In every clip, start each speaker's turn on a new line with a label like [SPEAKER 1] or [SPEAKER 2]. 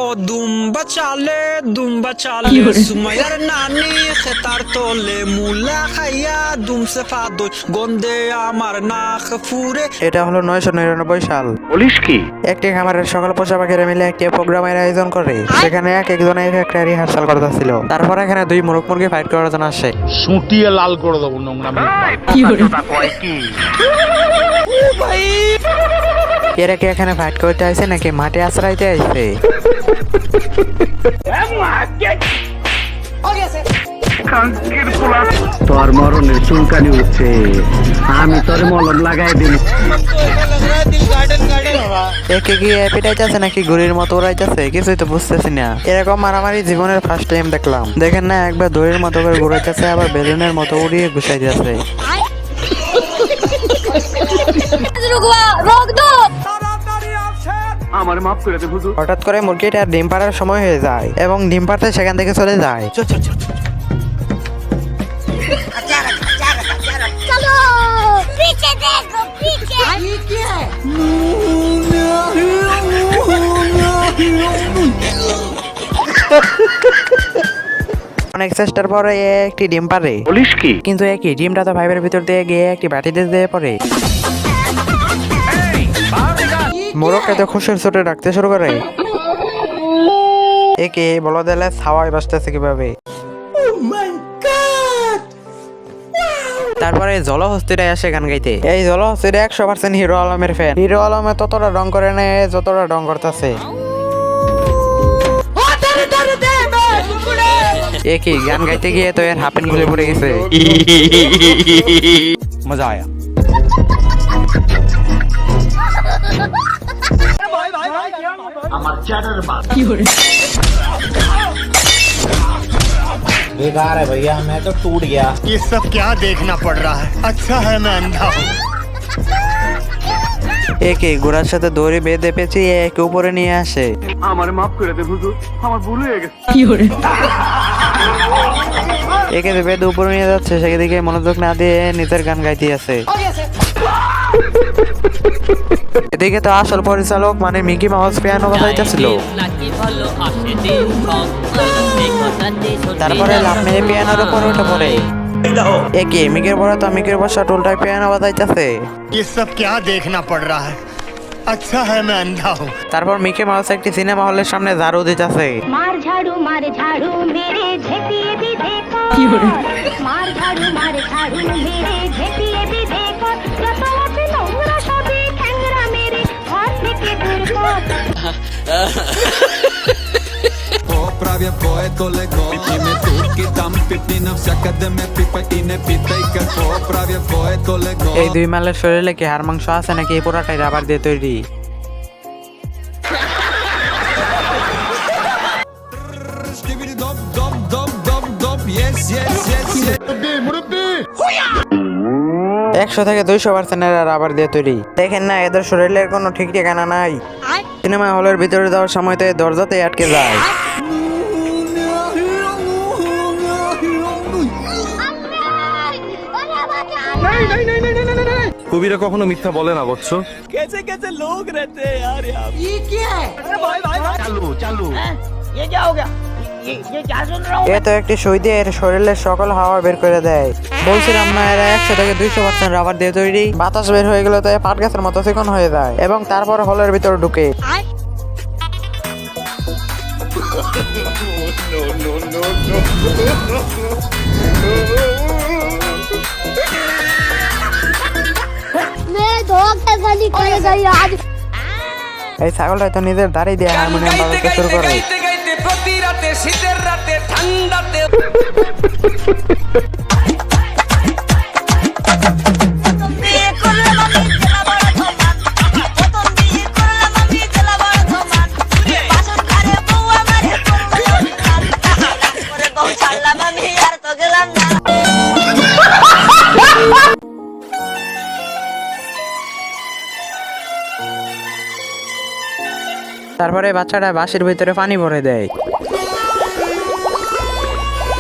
[SPEAKER 1] ও দুম্বা চালে সুমাইয়ার নানি খেতার তোলে মুলা খাইয়া দুমসে ফাদই গন্ধে আমার নাক ফুরে।
[SPEAKER 2] এটা হলো 999 সাল।
[SPEAKER 3] বলিস কি?
[SPEAKER 2] একটি খামারের সকল পোষা পাখিরা মিলে একটি প্রোগ্রামের আয়োজন করে। সেখানে এক একজন একটা রিহার্সাল করতেছিল। তারপর এখানে দুই মোরগ মুরগি ফাইট করার জন্য আসে।
[SPEAKER 3] সুটিয়ে লাল করে দেবো নোংরা
[SPEAKER 2] এরা কি এখানে ফাইট করতে আইছে নাকি মাঠে আশ্রাইতে আইছে?
[SPEAKER 4] তোর মরণের চুলকানি উঠছে, আমি তোর মলম লাগাই দিই।
[SPEAKER 2] একে কি পিটাইতেছে নাকি ঘুড়ির মতো উড়াইতেছে কিছুই তো বুঝতেছি না। এরকম মারামারি জীবনের ফার্স্ট টাইম দেখলাম। দেখেন না, একবার দড়ির মতো করে ঘুরাইতেছে, আবার বেলুনের মতো উড়িয়ে ঘুষাইতেছে।
[SPEAKER 4] আমার মাফ করে দে হুজুর।
[SPEAKER 2] হঠাৎ করে মুরগিটা ডিম পাড়ার সময় হয়ে যায় এবং ডিম পাড়তে সেখান থেকে চলে যায়।
[SPEAKER 5] चलो पीछे देखो पीछे। ये क्या है?
[SPEAKER 2] অনেক চেষ্টার পরে একটি ডিম পারে।
[SPEAKER 3] বলিস কি?
[SPEAKER 2] কিন্তু একই ডিমটা তো পাইপের ভিতর দিয়ে গিয়ে একটি বাটিতে দিয়ে পড়ে। মোরগকে তো খুশির ছোটে ডাকতে শুরু করে। একে বলো দিলে ছাওয়াই বাসতেছে কিভাবে। তারপরে জলহস্তিরা আসে গান গাইতে। এই জলহস্তিরা 100% হিরো আলমের ফ্যান। হিরো আলমে ততটা রং করে নেয় যতটা রং করতেছে। একই গান গাইতে গিয়ে তো এর হাফেন খুলে পড়ে গেছে।
[SPEAKER 1] মজা আয়া।
[SPEAKER 6] बेकार है भैया, मैं तो टूट गया।
[SPEAKER 7] ये सब क्या देखना पड़ रहा है? अच्छा है मैं अंधा हूँ।
[SPEAKER 2] একে ঘোড়ার সাথে দড়ি বেঁধে পেঁচিয়ে একে উপরে নিয়ে আসে।
[SPEAKER 4] আমার মাফ করে দে হুজুর, আমার ভুল হয়ে গেছে।
[SPEAKER 2] একে বেঁধে উপরে নিয়ে যাচ্ছে, সেদিকে মনোযোগ না দিয়ে নিজের গান গাইতে আছে। এদিকে তো আসল পরিচালক মানে মিকি মাউস পিয়ানো বাজাইতেছিল। তারপরে লাভ মেরে পিয়ানোর উপর উঠে পড়ে। একে মিকের পরে তো মিকের বসা টোলটায় পিয়ানো বাজাইতেছে।
[SPEAKER 7] ये सब क्या देखना पड़ रहा है? अच्छा है मैं अंधा हूँ।
[SPEAKER 2] তারপর মিকি মাউস একটি সিনেমা হলের সামনে ঝাড়ু দিতেছে।
[SPEAKER 5] मार झाड़ू मेरे झेपिए भी देखो। मार झाड़ू मेरे झेपिए भी देखो। रतवा पे नौरा सभी ठेंगरा मेरे घर থেকে দূর কর।
[SPEAKER 8] Prawie poetole go Ime turki tam pipnina Всяка да ме пипа и не питай какво Prawie poetole go
[SPEAKER 2] এই দুই মালের শরীরে কি হাড় মাংস আছে নাকি এই পুরাটাই রাবার দিয়ে তৈরি?
[SPEAKER 8] Skibidi dop dop dop dop dop Yes yes yes yes
[SPEAKER 2] 100 থেকে 200% এরা রাবার দিয়ে তৈরি। দেখেন না, এদের শরীরের কোনো ঠিক ঠিকানা নাই। সিনেমা হলের ভিতরে যাওয়ার সময় তো এই দরজাতে আটকে যায়।
[SPEAKER 9] কবিরা কখনো মিথ্যা বলে না বৎস।
[SPEAKER 2] এ তো একটি সুই দিয়ে এর শরীরের সকল হাওয়া বের করে দেয়। বলছিলাম না, এরা 100 থেকে 200% রাবার দিয়ে তৈরি। বাতাস বের হয়ে গেলে তো এ পাট গাছের মতো চিকন হয়ে যায় এবং তারপর হলের ভিতরে ঢুকে।
[SPEAKER 5] मेरे धोखे से निकल गई आज।
[SPEAKER 2] এই ছাগলটা তো নিজের দাড়ি দিয়ে হারমোনিয়াম বাজাতে শুরু করে।
[SPEAKER 1] প্রতি রাতে শীতের রাতে ঠান্ডাতে
[SPEAKER 2] তারপরে বাচ্চাটা বাঁশির ভিতরে পানি ভরে দেয়।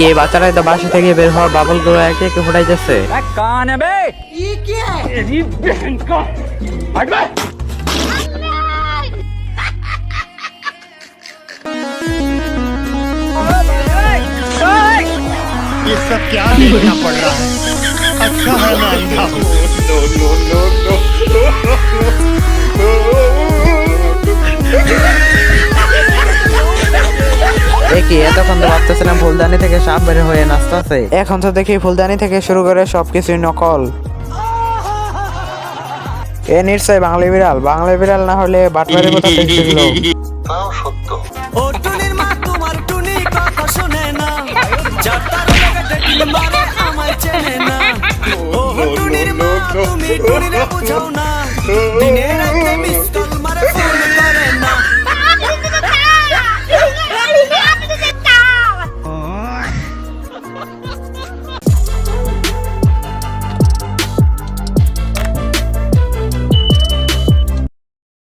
[SPEAKER 2] এই বাচ্চাটা তো বাঁশি থেকে বের হওয়া বাবল গুলো একে একে ফুটাইতেছে।
[SPEAKER 7] ये सब क्या देखना पड़ रहा है अच्छा है मैं अंधा हूँ
[SPEAKER 2] দেখি এতক্ষণ তো ভাবতেছিলাম ফুলদানি থেকে সাপ বের হয়ে নাচতেছে, এখন তো দেখি ফুলদানি থেকে শুরু করে সবকিছুই নকল। এ নিশ্চয় বাংলা বিড়াল, বাংলা বিড়াল না হলে বাটবারের কথা দেখছিল।
[SPEAKER 1] ও টুনির মা তোমার টুনি কথা শোনে না, যাতার লাগে দেখি মারে আমায় চেনে না। ও টুনির মা তুমি টুনিরে বুঝাও না, দিনে রাতে মিস কল